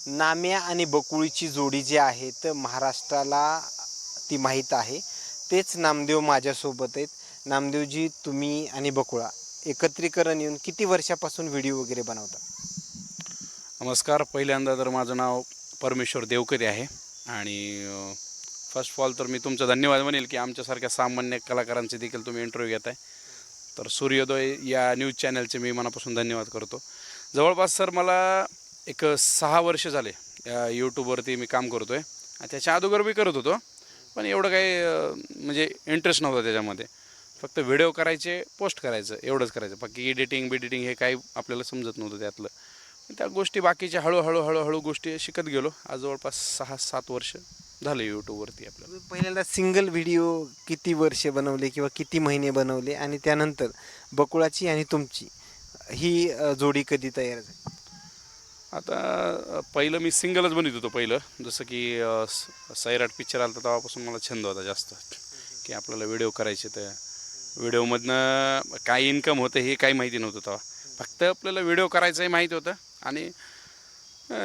नाम्या आणि बकुळीची जोडी जी आहे तर महाराष्ट्राला ती माहीत आहे. तेच नामदेव माझ्यासोबत आहेत. नामदेवजी, तुम्ही आणि बकुळा एकत्रीकरण येऊन किती वर्षापासून व्हिडिओ वगैरे बनवता? नमस्कार. पहिल्यांदा तर माझं नाव परमेश्वर देवकते आहे आणि फर्स्ट ऑफ ऑल तर मी तुमचा धन्यवाद म्हणेल की आमच्यासारख्या सामान्य कलाकारांचे देखील तुम्ही इंटरव्ह्यू घेताय. तर सूर्योदय या न्यूज चॅनलचे मी मनापासून धन्यवाद करतो. जवळपास सर मला एक 6 वर्ष झाले यूट्यूबवरती मी काम करतो आहे. त्याच्या अगोदर मी करत होतो, पण एवढं काही म्हणजे इंटरेस्ट नव्हता त्याच्यामध्ये. फक्त व्हिडिओ करायचे, पोस्ट करायचं, एवढंच करायचं. बाकी एडिटिंग हे काही आपल्याला समजत नव्हतं त्यातलं. त्या गोष्टी बाकीच्या हळूहळू गोष्टी शिकत गेलो. आज जवळपास 6-7 वर्ष झाले यूट्यूबवरती आपल्याला. तुम्ही पहिल्यांदा सिंगल व्हिडिओ किती वर्षे बनवले किंवा किती महिने बनवले, आणि त्यानंतर बकुळाची आणि तुमची ही जोडी कधी तयार झाली? आता पहिलं मी सिंगलच बनवत होतो पहिलं. जसं की सैराट पिक्चर आला तर तेव्हापासून मला छंद होता जास्त की आपल्याला व्हिडिओ करायचे. तर व्हिडिओमधनं काय इन्कम होतं हे काही माहिती नव्हतं तेव्हा. फक्त आपल्याला व्हिडिओ करायचंही माहीत होतं. आणि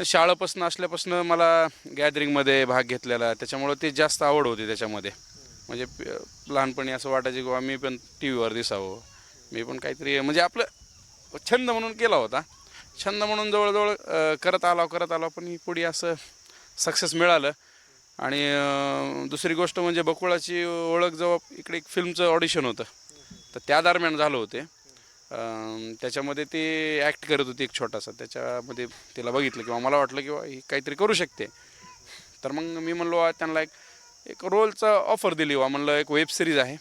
शाळेपासून असल्यापासून मला गॅदरिंगमध्ये भाग घेतलेला, त्याच्यामुळं ते जास्त आवड होती त्याच्यामध्ये. म्हणजे लहानपणी असं वाटायचं की मी पण टी व्हीवर दिसावं, मी पण काहीतरी म्हणजे आपलं छंद म्हणून केला होता. छंद म्हणून जवळजवळ करत आलो पण पुढे असं सक्सेस मिळालं. आणि दुसरी गोष्ट म्हणजे बकुळाची ओळख जेव्हा इकडे एक फिल्मचं ऑडिशन होतं तर त्या दरम्यान झालं होते. त्याच्यामध्ये ती ॲक्ट करत होती एक छोटासा. त्याच्यामध्ये तिला बघितलं किंवा मला वाटलं किंवा ही काहीतरी करू शकते. तर मग मी म्हणलो त्यांना एक रोलचा ऑफर दिली. म्हणलं एक वेब सिरीज आहे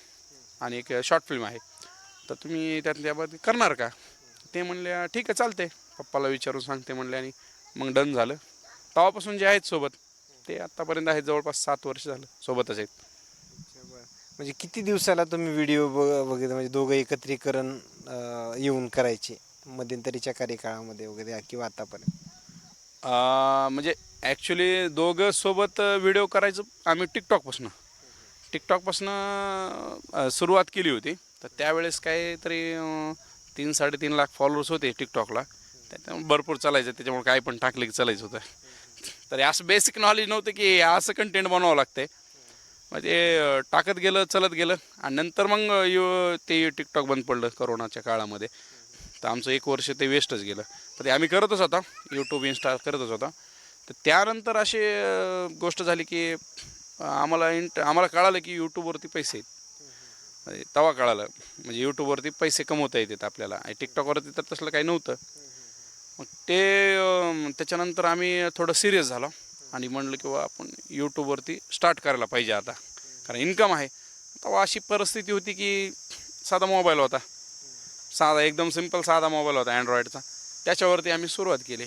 आणि एक शॉर्ट फिल्म आहे, तर तुम्ही त्याबाबत करणार का? ते म्हणले ठीक आहे चालते, पप्पाला विचारून सांगते म्हणले. आणि मग डन झालं. तेव्हापासून जे आहेत सोबत ते आत्तापर्यंत आहेत, जवळपास 7 वर्ष झालं सोबतच आहेत. म्हणजे किती दिवसाला तुम्ही व्हिडिओ वगैरे म्हणजे दोघं एकत्रीकरण येऊन करायचे मध्यंतरीच्या कार्यकाळामध्ये वगैरे किंवा आतापर्यंत? म्हणजे ॲक्च्युली दोघं सोबत व्हिडिओ करायचं आम्ही टिकटॉकपासनं सुरुवात केली होती. तर त्यावेळेस काहीतरी 3-3.5 लाख फॉलोअर्स होते टिकटॉकला. त्याच्यामुळे भरपूर चालायचं, त्याच्यामुळे काही पण टाकले की चालायचं होतं. तर असं बेसिक नॉलेज नव्हतं की असं कंटेंट बनवावं लागतं. म्हणजे टाकत गेलं, चलत गेलं. आणि नंतर मग ते टिकटॉक बंद पडलं कोरोनाच्या काळामध्ये. तर आमचं 1 वर्ष ते वेस्टच गेलं. तर ते आम्ही करतच होता, यूट्यूब इन्स्टा करतच होता. तर त्यानंतर अशी गोष्ट झाली की आम्हाला कळालं की यूट्यूबवरती पैसे आहेत. म्हणजे तेव्हा कळालं म्हणजे यूट्यूबवरती पैसे कमवता येतात आपल्याला. आणि टिकटॉकवरती तर तसलं काही नव्हतं. मग त्याच्यानंतर आम्ही थोडं सिरियस झालो आणि म्हणलं किंवा आपण यूट्यूबवरती स्टार्ट करायला पाहिजे आता, कारण इन्कम आहे. तेव्हा अशी परिस्थिती होती की साधा मोबाईल होता, एकदम सिम्पल साधा मोबाईल होता अँड्रॉईडचा. त्याच्यावरती आम्ही सुरुवात केली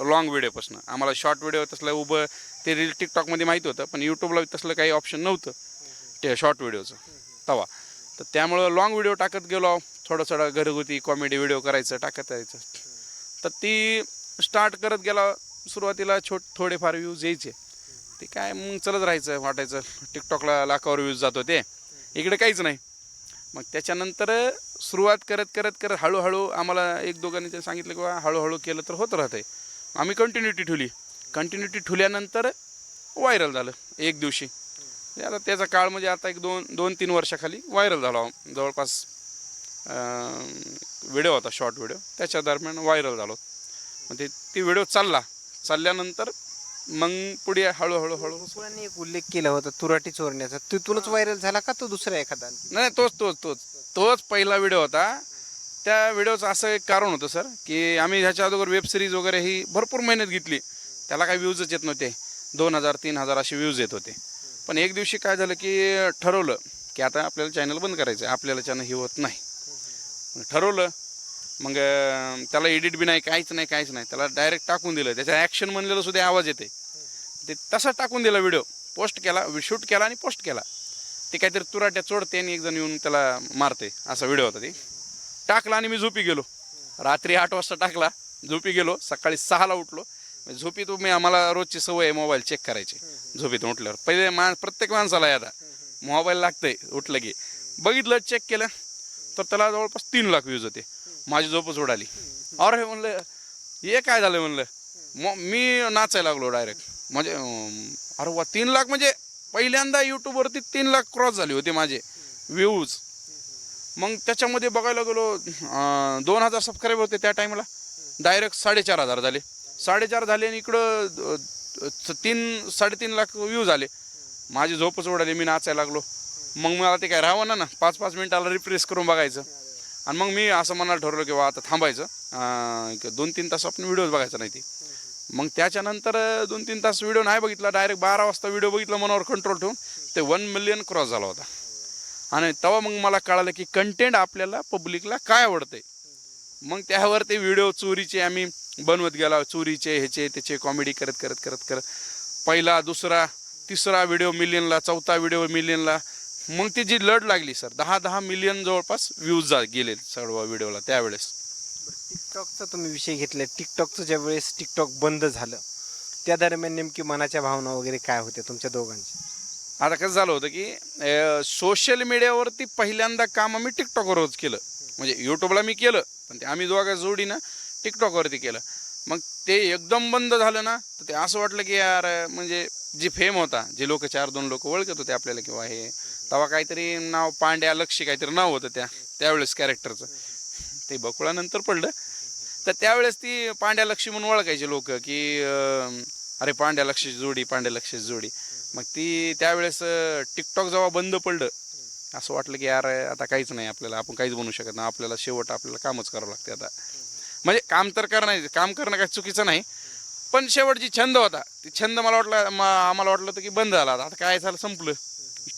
लाँग व्हिडिओपासून. आम्हाला शॉर्ट व्हिडिओ तसलं ते रील टिकटॉकमध्ये माहिती होतं, पण यूट्यूबला तसलं काही ऑप्शन नव्हतं ते शॉर्ट व्हिडिओचं तेव्हा. तर त्यामुळं लाँग व्हिडिओ टाकत गेलो. थोडं घरगुती कॉमेडी व्हिडिओ करायचं, टाकत यायचं. तर ती स्टार्ट करत गेला. सुरुवातीला थोडेफार व्ह्यूज यायचे. ते काय मग चलत राहायचं, वाटायचं टिकटॉकला लाखावर व्ह्यूज जात होते, इकडे काहीच नाही. मग त्याच्यानंतर सुरुवात करत हळूहळू आम्हाला एक दोघांनी ते सांगितलं की हळूहळू केलं तर होत राहतंय. आम्ही कंटिन्युटी ठेवल्यानंतर व्हायरल झालं एक दिवशी. आता त्याचा काळ म्हणजे आता एक 2-3 वर्षाखाली व्हायरल झाला. जवळपास व्हिडिओ होता, शॉर्ट व्हिडिओ, त्याच्या दरम्यान व्हायरल झालो. मग ती व्हिडिओ चालल्यानंतर मग पुढे हळूहळू बकुळांनी एक उल्लेख केला होता तुराटी चोरण्याचा, तिथूनच व्हायरल झाला का तो दुसरा एखादा? नाही, तोच पहिला व्हिडिओ होता. त्या व्हिडिओचं असं एक कारण होतं सर की आम्ही ह्याच्या अगोदर वेब सिरीज वगैरे ही भरपूर मेहनत घेतली. त्याला काही व्ह्यूजच येत नव्हते. 2,000-3,000 असे व्ह्यूज येत होते. पण एक दिवशी काय झालं की ठरवलं की आता आपल्याला चॅनल बंद करायचं आहे, आपल्याला चॅनल हे होत नाही. ठरवलं. मग त्याला एडिट बी नाही, काहीच नाही. त्याला डायरेक्ट टाकून दिलं. त्याच्या ॲक्शन म्हणलेलं सुद्धा आवाज येते. ते तसा टाकून दिला व्हिडिओ. पोस्ट केला, शूट केला आणि पोस्ट केला. ते काहीतरी तुराट्या चोरते आणि एक जण येऊन त्याला मारते, असा व्हिडिओ होता. ते टाकला आणि मी झोपी गेलो. रात्री 8 वाजता टाकला, झोपी गेलो. सकाळी 6ला उठलो. झोपीत आम्हाला रोजची सवय आहे मोबाईल चेक करायची झोपीतून उठल्यावर. पहिले प्रत्येक माणसाला आता मोबाईल लागतंय उठलं की. बघितलं, चेक केलं, तर त्याला जवळपास 3 लाख व्ह्यूज होते. माझी झोपच उडाली. अरे म्हणलं हे काय झालं म्हणलं. मग मी नाचायला लागलो डायरेक्ट. म्हणजे अरे वा 3 लाख म्हणजे पहिल्यांदा यूट्यूबवरती 3 लाख क्रॉस झाले होते माझे व्ह्यूज. मग त्याच्यामध्ये बघायला गेलो 2000 सबस्क्राईबर होते त्या टायमाला, डायरेक्ट 4500 झाले. 4500 झाले आणि इकडं 3-3.5 लाख व्ह्यू झाले. माझी झोपच उडाली, मी नाचायला लागलो. मग मला ते काय राहावं ना 5-5 मिनिटाला रिफ्रेश करून बघायचं. आणि मग मी असं मनाला ठरवलं की आता थांबायचं, 2-3 तास आपण व्हिडिओज बघायचा नाही. ती मग त्याच्यानंतर 2-3 तास व्हिडिओ नाही बघितला, डायरेक्ट 12 वाजता व्हिडिओ बघितला मनावर कंट्रोल ठेवून. ते 1 मिलियन क्रॉस झाला होता. आणि तेव्हा मग मला कळालं की कंटेंट आपल्याला पब्लिकला काय आवडतंय. मग त्यावर ते व्हिडिओ चोरीचे आम्ही बनवत गेला, चोरीचे ह्याचे त्याचे कॉमेडी करत करत करत करत पहिला 2रा 3रा व्हिडिओ मिलियनला, 4था व्हिडिओ मिलियनला. मग ती जी लढ लागली सर, 10-10 मिलियन जवळपास व्ह्यूज गेले सर्व व्हिडिओला त्यावेळेस. टिकटॉकचा तुम्ही विषय घेतला, टिकटॉकचं ज्यावेळेस टिकटॉक बंद झालं त्या दरम्यान नेमकी मनाच्या भावना वगैरे काय होत्या तुमच्या दोघांच्या? आता कसं झालं होतं की सोशल मीडियावरती पहिल्यांदा काम आम्ही टिकटॉकवरच केलं. म्हणजे यूट्यूबला मी केलं, पण ते आम्ही दोघा जोडीनं टिकटॉकवरती केलं. मग ते एकदम बंद झालं ना, तर ते असं वाटलं की यार म्हणजे जी फेम होता, जे लोक 4-2 लोक ओळखत होते आपल्याला किंवा हे, तेव्हा काहीतरी नाव पांड्या लक्ष्य काहीतरी नाव होतं त्यावेळेस कॅरेक्टरचं. ते बकुळानंतर पडलं. तर त्यावेळेस ती पांड्या लक्ष्मी म्हणून ओळखायचे लोक की अरे पांड्या लक्ष्याची जोडी, पांड्या लक्ष्याची जोडी. मग ती त्यावेळेस टिकटॉक जेव्हा बंद पडलं, असं वाटलं की यार आता काहीच नाही आपल्याला, आपण काहीच बनवू शकत नाही, आपल्याला शेवट आपल्याला कामच करावं लागते आता. म्हणजे काम तर करणं, काम करणं काही चुकीचं नाही, पण शेवट जी छंद होता ती छंद मला वाटलं आम्हाला वाटलं होतं की बंद झाला. आता काय झालं, संपलं.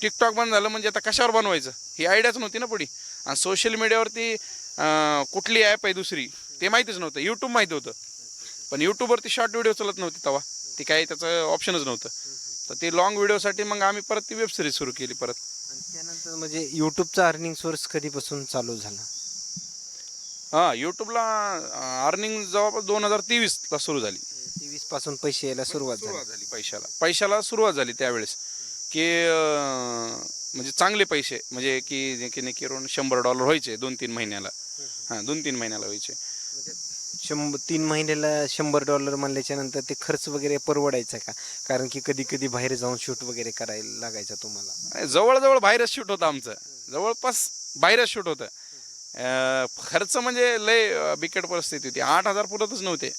टिकटॉक बंद झालं म्हणजे आता कशावर बनवायचं ही आयडियाच नव्हती ना पुढे. आणि सोशल मीडियावरती कुठली ॲप आहे दुसरी ते माहितीच नव्हतं. यूट्यूब माहिती होतं, पण यूट्यूबवरती शॉर्ट व्हिडिओ चलत नव्हती तेव्हा, ती काही त्याचं ऑप्शनच नव्हतं. तर ते लॉंग व्हिडिओसाठी मग आम्ही परत ती वेबसिरीज सुरू केली परत. आणि त्यानंतर म्हणजे यूट्यूबचा अर्निंग सोर्स कधीपासून चालू झाला? हां, यूट्यूबला अर्निंग जवळपास 2023ला सुरू झाली. 23 पासून पैसे यायला सुरुवात झाली. पैशाला सुरुवात झाली त्यावेळेस की म्हणजे चांगले पैसे, म्हणजे की करून $100 व्हायचे 2-3 महिन्याला. हां, 2-3 महिन्याला व्हायचे. 3 महिन्याला $100 म्हणल्याच्या नंतर ते खर्च वगैरे परवडायचा का? कारण की कधी कधी बाहेर जाऊन शूट वगैरे करायला लागायचं तुम्हाला. जवळजवळ बाहेरच शूट होतं आमचं, जवळपास बाहेरच शूट होतं. खर्च म्हणजे लय बिकट परिस्थिती होती. 8,000 पुरतच नव्हते.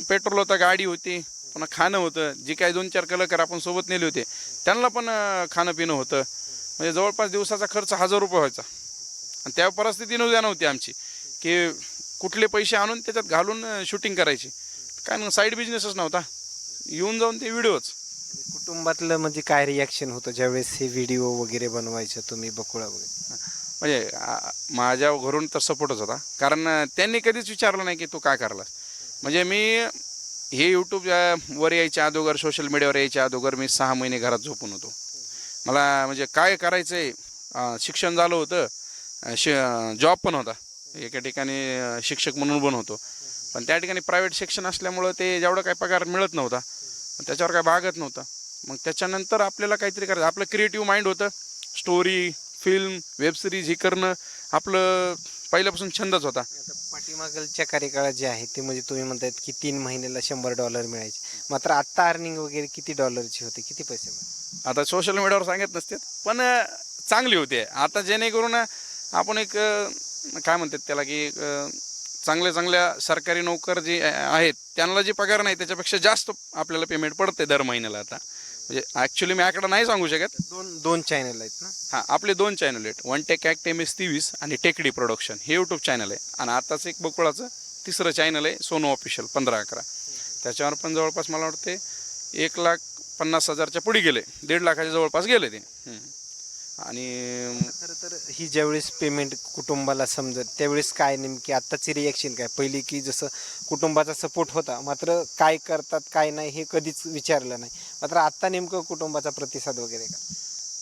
पेट्रोल होतं, गाडी होती, पुन्हा खाणं होतं. जे काही 2-4 कलाकार आपण सोबत नेले होते त्यांना पण खाणं पिणं होतं. म्हणजे जवळपास दिवसाचा खर्च ₹1000 व्हायचा. आणि त्या परिस्थिती नव्हती आमची की कुठले पैसे आणून त्याच्यात घालून शूटिंग करायची. काय मग साईड बिझनेसच नव्हता, येऊन जाऊन ते व्हिडिओच. कुटुंबातलं म्हणजे काय रिॲक्शन होतं ज्यावेळेस हे व्हिडिओ वगैरे बनवायचं तुम्ही बकुळा वगैरे? म्हणजे माझ्या घरून तर सपोर्टच होता, कारण त्यांनी कधीच विचारलं नाही की तू काय करलास. म्हणजे मी हे यूट्यूब वर यायच्या अगोदर, सोशल मीडियावर यायच्या अगोदर मी 6 महिने घरात झोपून होतो. मला म्हणजे काय करायचं आहे, शिक्षण झालं होतं, जॉब पण होता एका ठिकाणी, शिक्षक म्हणून पण होतो, पण त्या ठिकाणी प्रायव्हेट शिक्षण असल्यामुळं ते जेवढं काही पगार मिळत नव्हता, त्याच्यावर काय भागत नव्हता. मग त्याच्यानंतर आपल्याला काहीतरी करायचं, आपलं क्रिएटिव्ह माइंड होतं. स्टोरी, फिल्म, वेबसिरीज हे करणं आपलं पहिल्यापासून छंदच होता. आता पाठीमागच्या कार्यकाळात जे आहे ते म्हणजे तुम्ही म्हणतायत की 3 महिन्याला $100 मिळायचे, मात्र आत्ता अर्निंग वगैरे किती डॉलरची होते, किती पैसे मिळाले? आता सोशल मीडियावर सांगत नसते, पण चांगली होते. आता जेणेकरून आपण एक काय म्हणतात त्याला की चांगल्या सरकारी नोकर जे आहेत त्यांना जे पगार नाही त्याच्यापेक्षा जास्त आपल्याला पेमेंट पडते दर महिन्याला. आता म्हणजे ॲक्च्युली मी आकडा नाही सांगू शकत. दोन चॅनल आहेत ना? हां, आपले 2 चॅनल आहेत, वन टेक ॲक्ट MS23 आणि टेकडी प्रोडक्शन हे यूट्यूब चॅनल आहे. आणि आताच एक बकुळाचं 3रं चॅनल आहे, सोनू ऑफिशियल 15-11. त्याच्यावर पण जवळपास मला वाटते 1,50,000च्या पुढे गेले, 1.5 लाखाच्या जवळपास गेले ते. आणि खरं तर ही ज्यावेळेस पेमेंट कुटुंबाला समजत त्यावेळेस काय नेमकी आत्ताची रिॲक्शन काय? पहिली की जसं कुटुंबाचा सपोर्ट होता, मात्र काय करतात काय नाही हे कधीच विचारलं नाही, मात्र आत्ता नेमकं कुटुंबाचा प्रतिसाद वगैरे का?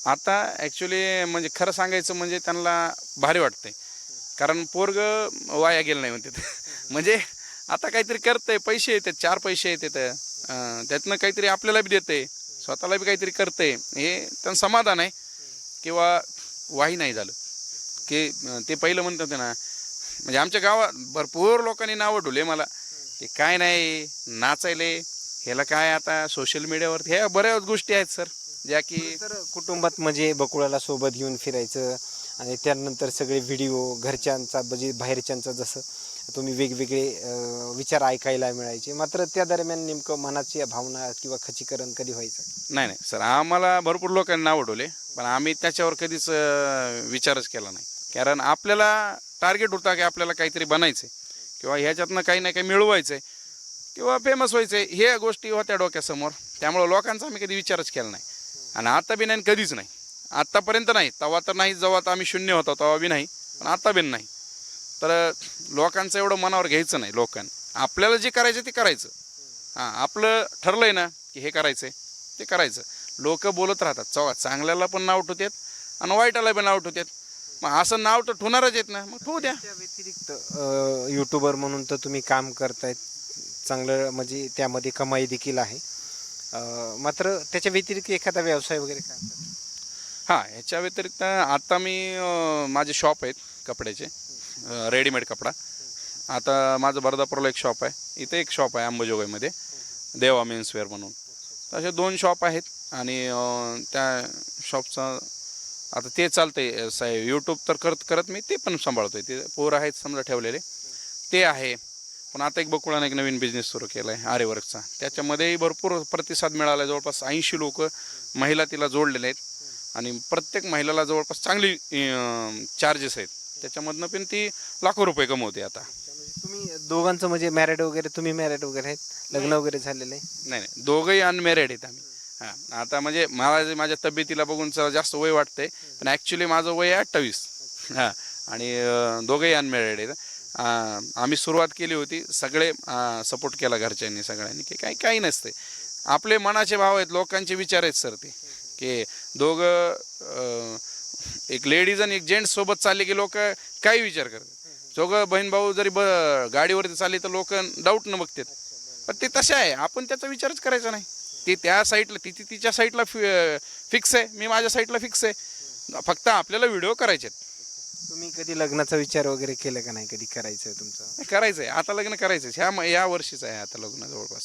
आता ॲक्च्युली म्हणजे खरं सांगायचं म्हणजे त्यांना भारी वाटतंय, कारण पोरगं वाया गेलं नाही म्हणते. म्हणजे आता काहीतरी करतंय, पैसे येतात, 4 पैसे येतात, त्यातनं काहीतरी आपल्याला बी देतंय, स्वतःला बी काहीतरी करतंय, हे त्यांना समाधान आहे. किंवा वाही नाही झालं की ते पहिलं म्हणत होते ना, म्हणजे आमच्या गावात भरपूर लोकांनी नावं ठेवले मला ते काय नाही नाचायले ह्याला काय आता सोशल मीडियावरती ह्या बऱ्याच गोष्टी आहेत सर ज्या की तर कुटुंबात म्हणजे बकुळाला सोबत घेऊन फिरायचं आणि त्यानंतर सगळे व्हिडिओ घरच्यांचा म्हणजे बाहेरच्यांचा जसं तुम्ही वेगवेगळे विचार ऐकायला मिळायचे, मात्र त्या दरम्यान नेमकं मनाची भावना किंवा खच्चीकरण कधी व्हायचं? नाही नाही सर आम्हाला भरपूर लोकांनी नाव उठवले पण आम्ही त्याच्यावर कधीच विचारच केला नाही. कारण आपल्याला टार्गेट होता की आपल्याला काहीतरी बनायचं आहे किंवा ह्याच्यातनं काही ना काही मिळवायचं आहे किंवा फेमस व्हायचं आहे, ह्या गोष्टी होत्या डोक्यासमोर. त्यामुळं लोकांचा आम्ही कधी विचारच केला नाही आणि आता बी नाही कधीच नाही. आत्तापर्यंत नाही, तेव्हा तर नाही, जेव्हा तर आम्ही शून्य होतो तेव्हा बी नाही, पण आता बी नाही. तर लोकांचं एवढं मनावर घ्यायचं नाही. लोकांनी आपल्याला जे करायचं ते करायचं. हां आपलं ठरलं आहे ना की हे करायचं आहे ते करायचं. लोक बोलत राहतात, चांगल्याला पण नाव ठेवतात आणि वाईटाला पण नाव ठेवतात. मग असं नाव तर ठेवणारच आहेत ना, मग ठेवू द्या. त्या व्यतिरिक्त यूट्यूबर म्हणून तर तुम्ही काम करतायत चांगलं, म्हणजे त्यामध्ये कमाई देखील आहे. मात्र त्याच्या व्यतिरिक्त एखादा व्यवसाय वगैरे काय करता? हां ह्याच्या व्यतिरिक्त आता मी माझे शॉप आहेत कपड्याचे, रेडीमेड कपडा. आता माझं बर्दापूरला एक शॉप आहे, इथे एक शॉप आहे अंबाजोगाईमध्ये देवा मेन्सवेअर म्हणून. असे 2 शॉप आहेत आणि त्या शॉपचं आता ते चालतंय साहेब. यूट्यूब तर करत मी ते पण सांभाळतोय. ते पोरं आहेत समजा ठेवलेले ते आहे. पण आता एक बकुळाने एक नवीन बिझनेस सुरू केला आहे आरीवर्कचा. त्याच्यामध्येही भरपूर प्रतिसाद मिळाला आहे. जवळपास 80 लोक महिला तिला जोडलेले आहेत आणि प्रत्येक महिलाला जवळपास चांगली चार्जेस आहेत. त्याच्यामधनं पण ती लाखो रुपये कमवते आता. म्हणजे तुम्ही दोघांचं म्हणजे मॅरिड वगैरे, तुम्ही मॅरिड वगैरे आहेत, लग्न वगैरे झालेलं आहे? नाही नाही दोघंही अनमॅरिड आहेत आम्ही. हां आता म्हणजे मला माझ्या तब्येतीला बघून जरा जास्त वय वाटतंय पण ॲक्च्युली माझं वय आहे 28. हां आणि दोघंही अनमॅरिड आहेत. आम्ही सुरुवात केली होती, सगळे सपोर्ट केला घरच्यांनी सगळ्यांनी की काही नसते. आपले मनाचे भाव आहेत, लोकांचे विचार आहेत सर ते की दोघं एक लेडीज आणि एक जेंट्स सोबत चालले की लोक काही विचार करतात. दोघं बहीण भाऊ जरी गाडीवरती चालले तर लोक डाऊटनं बघतात. पण ते तसे आहे, आपण त्याचा विचारच करायचा नाही. ती त्या साईडला तिच्या साईडला फिक्स आहे, मी माझ्या साईडला फिक्स आहे. फक्त आपल्याला व्हिडिओ करायचे आहेत. तुम्ही कधी लग्नाचा विचार वगैरे केला का नाही? कधी करायचं आहे तुमचं? करायचं आहे आता लग्न करायचं आहे. या वर्षीच आहे आता लग्न जवळपास.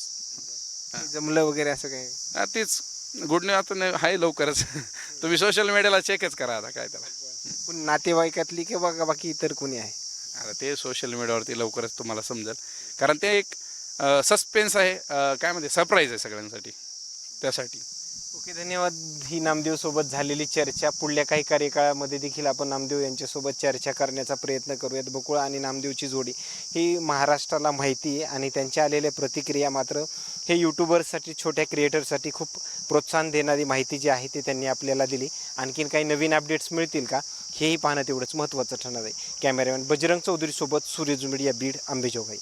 जमलं वगैरे असं काय? तीच गुड न्यूज आता आहे लवकरच. तुम्ही सोशल मीडियाला चेकच करा आता काय त्याला. कोण नातेवाईकातली किंवा बाकी इतर कोणी आहे? आता ते सोशल मीडियावरती लवकरच तुम्हाला समजेल. कारण ते एक सस्पेन्स आहे, काय म्हणते सरप्राईज आहे सगळ्यांसाठी, त्यासाठी. ओके धन्यवाद. ही नामदेव सोबत झालेली चर्चा. पुढल्या काही कार्यकाळामध्ये देखील आपण नामदेव यांच्यासोबत चर्चा करण्याचा प्रयत्न करूयात. बकुळा आणि नामदेवची जोडी ही महाराष्ट्राला माहिती आहे आणि त्यांच्या आलेल्या प्रतिक्रिया मात्र हे यूट्यूबर्ससाठी, छोट्या क्रिएटरसाठी खूप प्रोत्साहन देणारी माहिती जी आहे ती त्यांनी आपल्याला दिली. आणखीन काही नवीन अपडेट्स मिळतील का हेही पाहणं तेवढंच महत्त्वाचं ठरणार आहे. Cameraman Bajrang चौधरीसोबत सूर्यज media, Beed, Ambejogai.